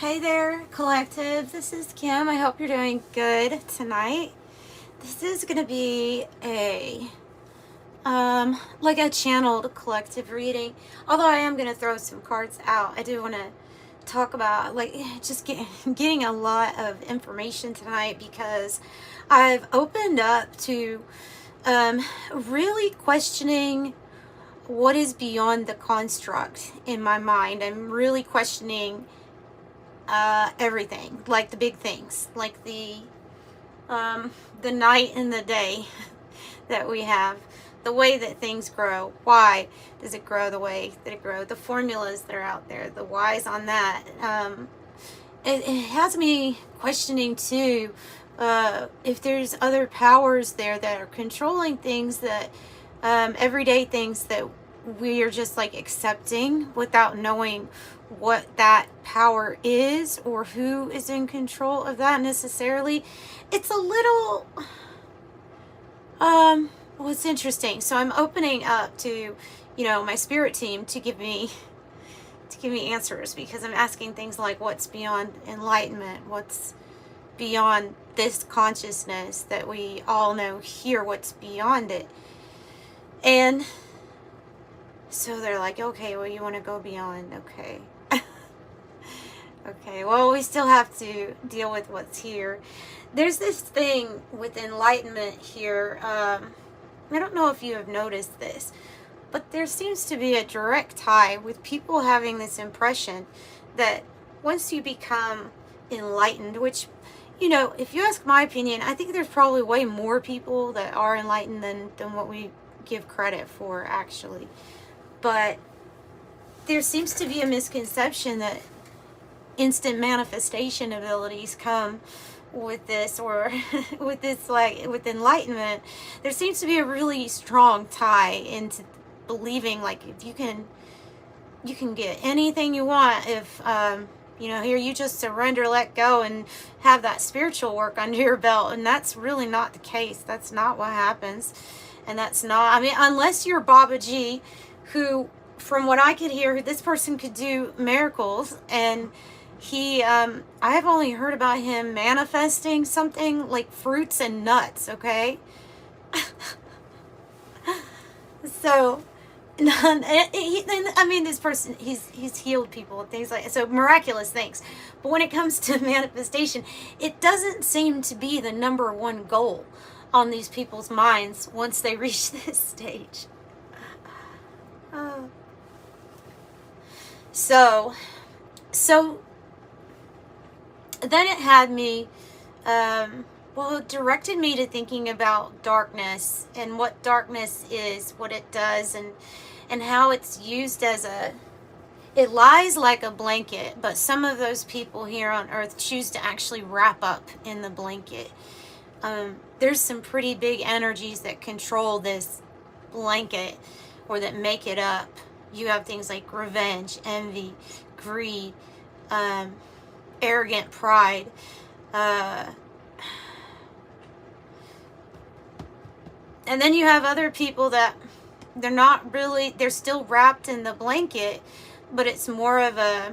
Hey there, Collective. This is Kim. I hope you're doing good tonight. This is going to be a like a channeled collective reading. Although I am going to throw some cards out. I do want to talk about just getting a lot of information tonight because I've opened up to really questioning what is beyond the construct in my mind. I'm really questioning everything, like the big things, like the night and the day that we have, the way that things grow. Why does it grow the way that it grows? The formulas that are out there, the whys on that. It has me questioning too if there's other powers there that are controlling things, that everyday things that we are just like accepting without knowing what that power is or who is in control of that necessarily. It's a little well, it's interesting. So I'm opening up to, my spirit team to give me answers, because I'm asking things like, what's beyond enlightenment? What's beyond this consciousness that we all know here? What's beyond it? And so they're like, okay, well, you want to go beyond. Okay. Okay, well, we still have to deal with what's here. There's this thing with enlightenment here. I don't know if you have noticed this, but there seems to be a direct tie with people having this impression that once you become enlightened, which, if you ask my opinion, I think there's probably way more people that are enlightened than what we give credit for, actually. But there seems to be a misconception that instant manifestation abilities come with this, or with this, like with enlightenment. There seems to be a really strong tie into believing like if you can get anything you want if here you just surrender, let go, and have that spiritual work under your belt. And that's really not the case. That's not what happens. And that's not, unless you're Baba G, who, from what I could hear, this person could do miracles. And he, I have only heard about him manifesting something like fruits and nuts, okay? So, this person, he's healed people and things like that, so miraculous things. But when it comes to manifestation, it doesn't seem to be the number one goal on these people's minds once they reach this stage. So then it had me, it directed me to thinking about darkness and what darkness is, what it does, and how it's used as it lies like a blanket, but some of those people here on earth choose to actually wrap up in the blanket. There's some pretty big energies that control this blanket, or that make it up. You have things like revenge, envy, greed, arrogant pride, and then you have other people that they're still wrapped in the blanket, but it's more of a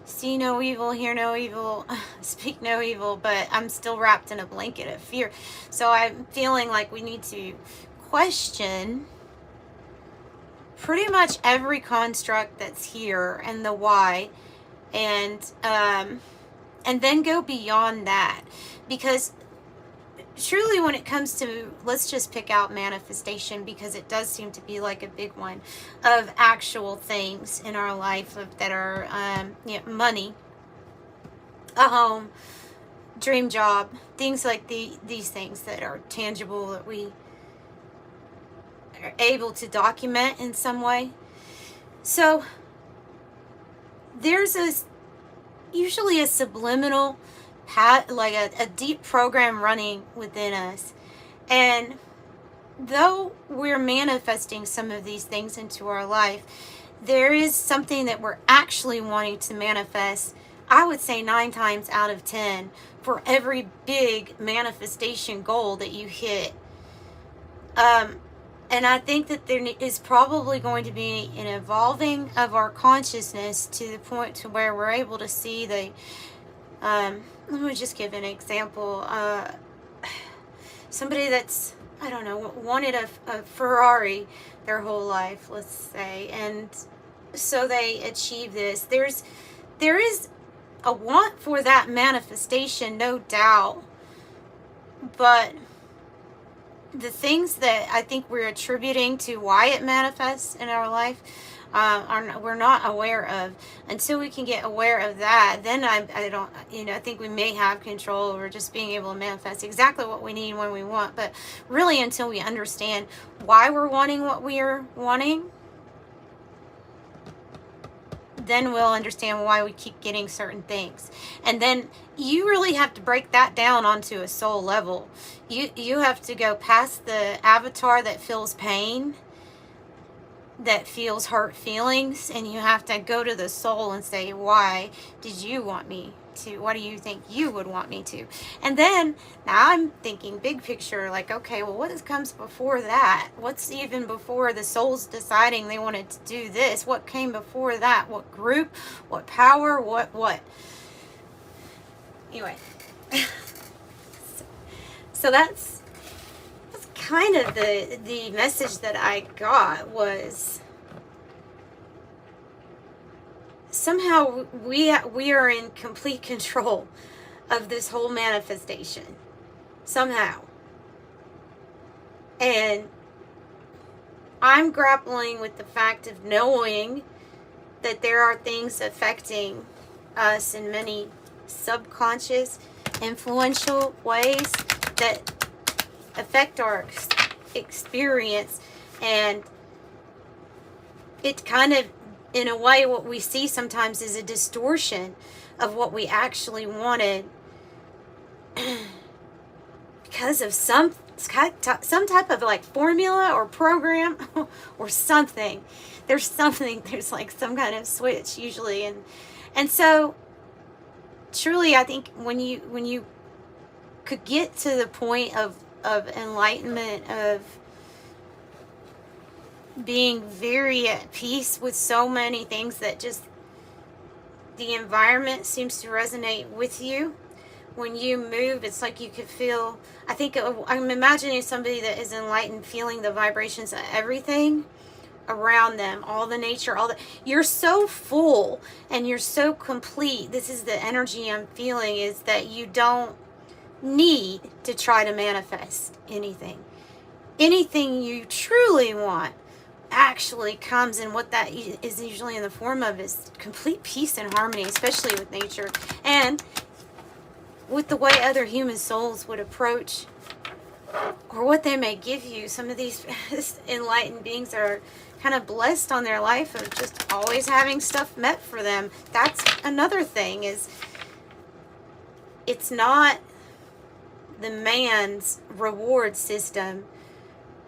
see no evil, hear no evil, speak no evil, but I'm still wrapped in a blanket of fear. So I'm feeling like we need to question pretty much every construct that's here and the why, and then go beyond that, because truly when it comes to, let's just pick out manifestation, because it does seem to be like a big one of actual things in our life that are money, a home, dream job, things like these things that are tangible, that we are able to document in some way. So there's usually a subliminal like a deep program running within us, and though we're manifesting some of these things into our life, there is something that we're actually wanting to manifest. I would say 9 times out of 10 for every big manifestation goal that you hit. And I think that there is probably going to be an evolving of our consciousness to the point to where we're able to see the, let me just give an example. Somebody that's, I don't know, wanted a Ferrari their whole life, let's say, and so they achieve this. There is a want for that manifestation, no doubt, but the things that I think we're attributing to why it manifests in our life we're not aware of. Until we can get aware of that, then I don't, I think we may have control over just being able to manifest exactly what we need when we want. But really, until we understand why we're wanting what we are wanting, then we'll understand why we keep getting certain things. And then you really have to break that down onto a soul level. You have to go past the avatar that feels pain, that feels hurt feelings, and you have to go to the soul and say, why did you want me to? What do you think you would want me to? And then now I'm thinking big picture, like, okay, well, what comes before that? What's even before the souls deciding they wanted to do this? What came before that? What group? What power? What? Anyway, so that's kind of the message that I got, was somehow we are in complete control of this whole manifestation somehow. And I'm grappling with the fact of knowing that there are things affecting us in many subconscious, influential ways that affect our experience, and it kind of, in a way, what we see sometimes is a distortion of what we actually wanted because of some type of like formula or program or something. There's like some kind of switch usually, and so truly I think when you could get to the point of enlightenment, of being very at peace with so many things that just the environment seems to resonate with you. When you move, it's like you could feel, I think I'm imagining somebody that is enlightened feeling the vibrations of everything around them, all the nature, you're so full and you're so complete. This is the energy I'm feeling, is that you don't need to try to manifest anything. Anything you truly want actually comes, and what that is usually in the form of is complete peace and harmony, especially with nature and with the way other human souls would approach, or what they may give you. Some of these enlightened beings are kind of blessed on their life of just always having stuff met for them. That's another thing, is it's not the man's reward system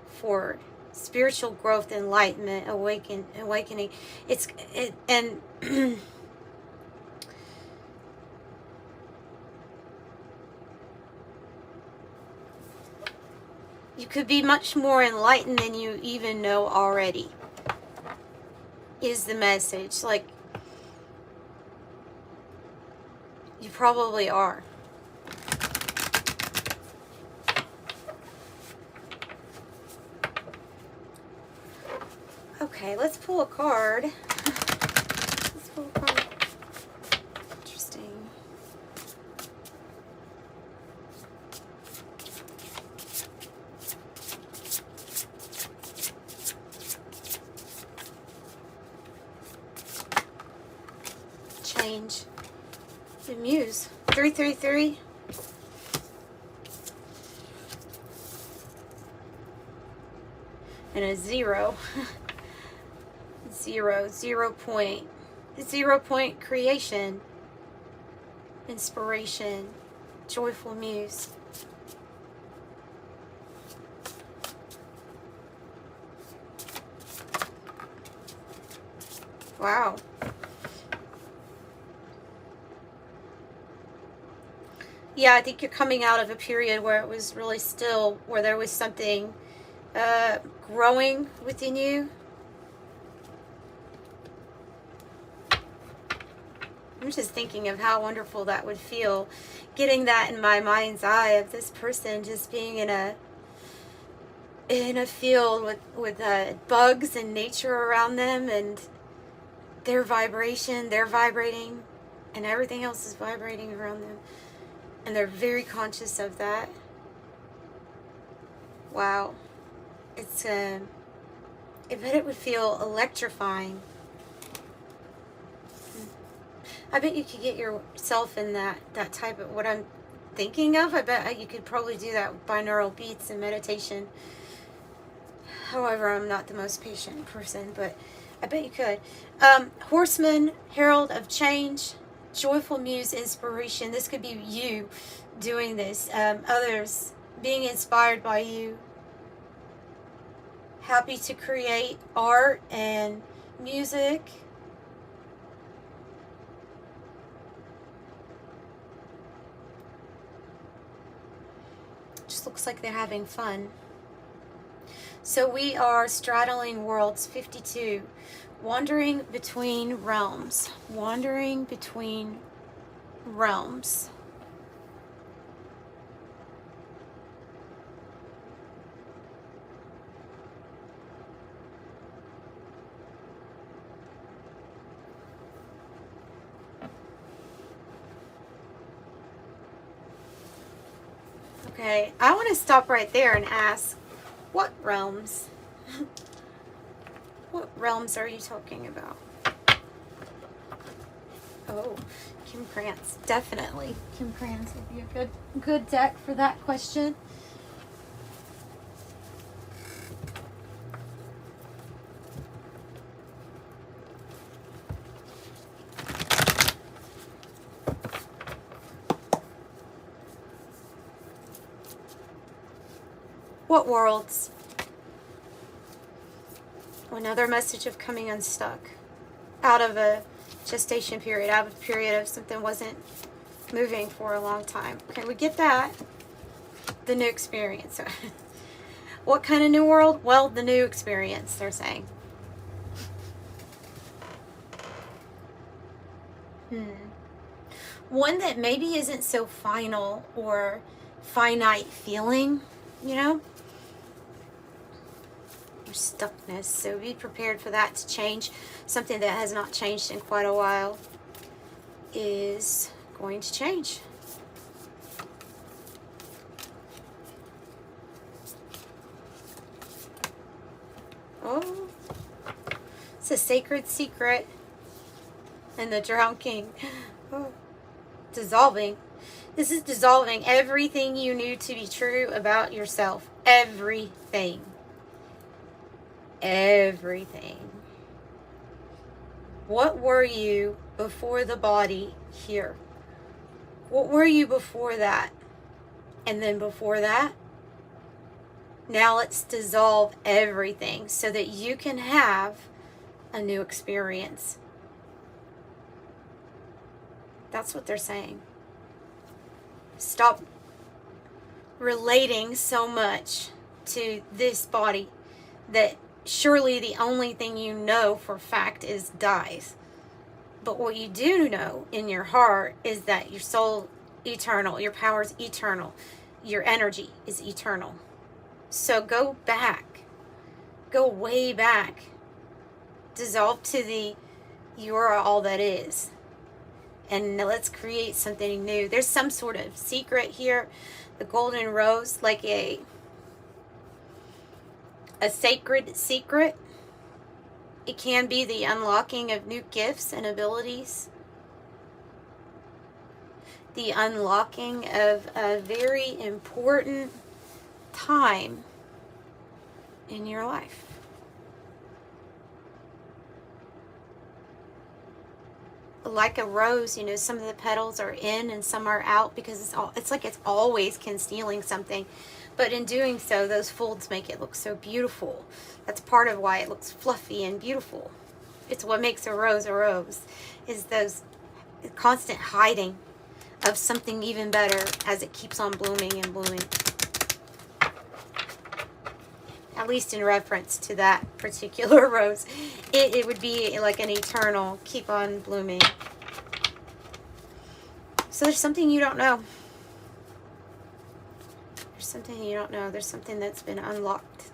for spiritual growth, enlightenment, awakening. And you could be much more enlightened than you even know already, is the message. Like, you probably are. Okay, let's pull a card. Let's pull a card. Interesting. Change. The Muse. 333. And a 0. 0 point creation, inspiration, joyful muse. Wow. Yeah, I think you're coming out of a period where it was really still, where there was something growing within you. I'm just thinking of how wonderful that would feel, getting that in my mind's eye of this person just being in a field with bugs and nature around them, and their vibration, they're vibrating, and everything else is vibrating around them, and they're very conscious of that. Wow. It's I bet it would feel electrifying. I bet you could get yourself in that type of, what I'm thinking of, I bet you could probably do that with binaural beats and meditation. However, I'm not the most patient person, but I bet you could. Horseman, herald of change, joyful muse, inspiration. This could be you doing this. Others being inspired by you. Happy to create art and music. Just looks like they're having fun. So we are straddling worlds, 52, wandering between realms, wandering between realms. Okay, I want to stop right there and ask, what realms? What realms are you talking about? Oh, Kim Krans, definitely. Kim Krans would be a good deck for that question. What worlds? Another message of coming unstuck. Out of a gestation period, out of a period of something wasn't moving for a long time. Okay, we get that. The new experience. What kind of new world? Well, the new experience, they're saying. One that maybe isn't so final or finite feeling, you know? Stuckness, so be prepared for that to change. Something that has not changed in quite a while is going to change. Oh, it's a sacred secret. And the Drowned King. Oh, dissolving. This is dissolving everything you knew to be true about yourself. Everything. Everything. What were you before the body here? What were you before that? And then before that? Now let's dissolve everything so that you can have a new experience. That's what they're saying. Stop relating so much to this body that surely the only thing you know for fact is dies. But what you do know in your heart is that your soul eternal, your power is eternal, your energy is eternal. So go back, go way back, dissolve to the you are all that is, and let's create something new. There's some sort of secret here, the golden rose, like a sacred secret. It can be the unlocking of new gifts and abilities. The unlocking of a very important time in your life. Like a rose, you know, some of the petals are in and some are out because it's like it's always concealing something. But in doing so, those folds make it look so beautiful. That's part of why it looks fluffy and beautiful. It's what makes a rose, is those constant hiding of something even better as it keeps on blooming and blooming. at least in reference to that particular rose. It would be like an eternal, keep on blooming. So there's something you don't know. There's something you don't know. There's something that's been unlocked.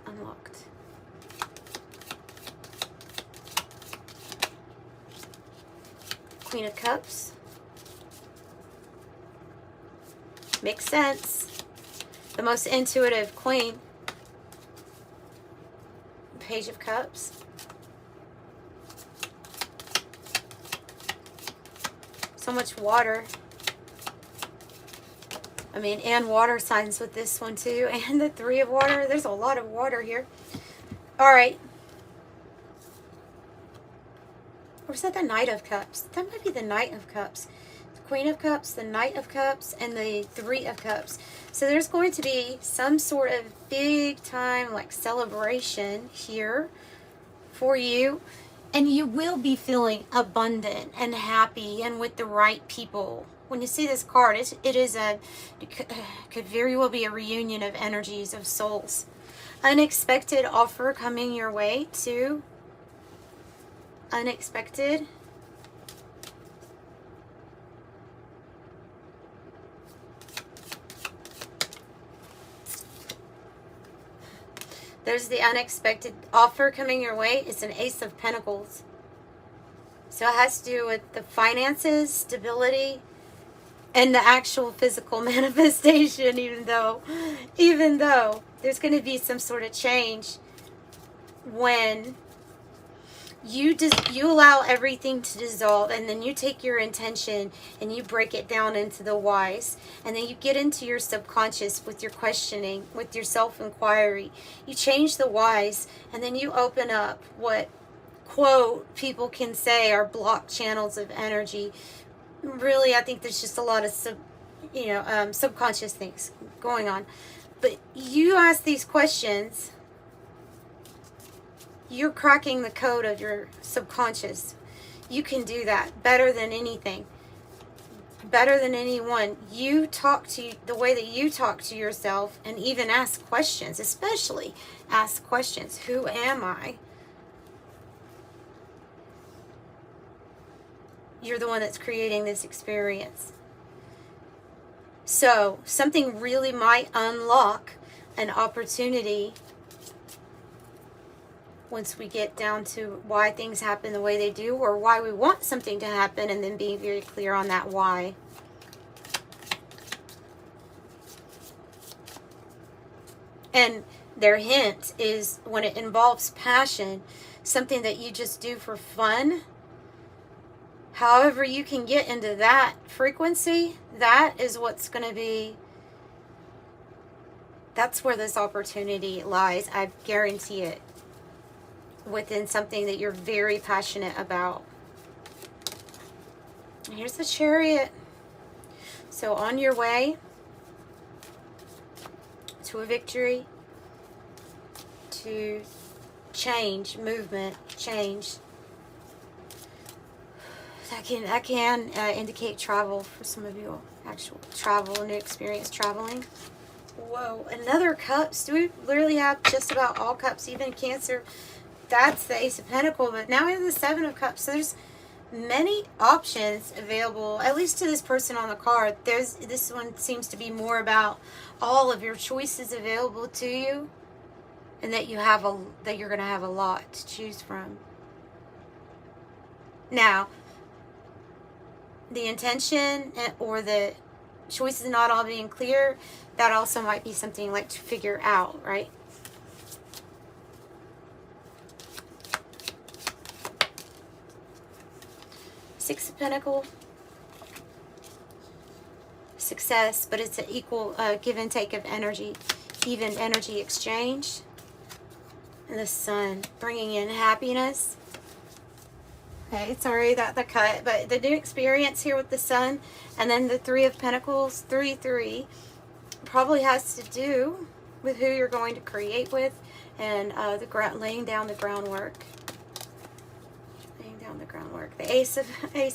Queen of Cups. Makes sense. The most intuitive queen. Page of Cups. So much water. I mean, and water signs with this one too. And the Three of Water. There's a lot of water here. All right. Or is that the Knight of Cups? That might be the Knight of Cups. The Queen of Cups, the Knight of Cups, and the Three of Cups. So there's going to be some sort of big time like celebration here for you. And you will be feeling abundant and happy and with the right people. When you see this card, it could very well be a reunion of energies, of souls. Unexpected offer coming your way too. Unexpected. There's the unexpected offer coming your way. It's an Ace of Pentacles. So it has to do with the finances, stability, and the actual physical manifestation, even though there's going to be some sort of change when you allow everything to dissolve, and then you take your intention and you break it down into the whys, and then you get into your subconscious with your questioning, with your self-inquiry. You change the whys, and then you open up what, quote, people can say are blocked channels of energy. Really, I think there's just a lot of subconscious things going on. But you ask these questions, you're cracking the code of your subconscious. You can do that better than anything, better than anyone. You talk to the way that you talk to yourself, and even ask questions, especially ask questions. Who am I? You're the one that's creating this experience. So something really might unlock an opportunity once we get down to why things happen the way they do, or why we want something to happen, and then being very clear on that why. And their hint is when it involves passion, something that you just do for fun. However you can get into that frequency, that is what's going to be, that's where this opportunity lies. I guarantee it. Within something that you're very passionate about. Here's the Chariot. So on your way to a victory, to change, movement, change. That can indicate travel for some of you. Actual travel, new experience traveling. Whoa, another cups. Do we literally have just about all cups, even Cancer? That's the Ace of Pentacles, but now we have the Seven of Cups. So there's many options available, at least to this person on the card. This one seems to be more about all of your choices available to you, and that you're going to have a lot to choose from. Now, the intention or the choices not all being clear, that also might be something like to figure out, right? Six of Pentacles. Success, but it's an equal give and take of energy, even energy exchange. And the Sun, bringing in happiness. Okay, sorry that the cut, but the new experience here with the Sun, and then the Three of Pentacles, 3-3, probably has to do with who you're going to create with, and laying down the groundwork. Laying down the groundwork. The Ace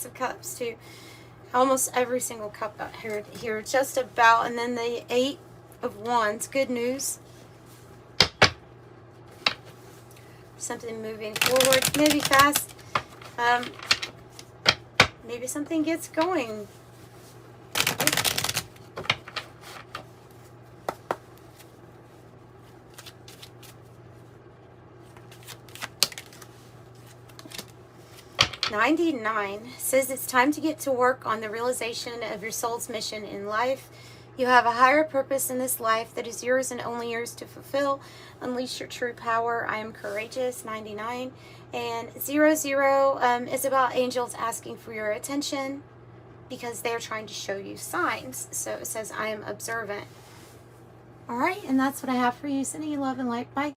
of Cups too. Almost every single cup out here, just about, and then the Eight of Wands. Good news. something moving forward, maybe fast. Maybe something gets going. $99 says it's time to get to work on the realization of your soul's mission in life. You have a higher purpose in this life that is yours and only yours to fulfill. Unleash your true power. I am courageous. 99. And 00 is about angels asking for your attention because they're trying to show you signs. So it says I am observant. All right, and that's what I have for you. Sending you love and light. Bye.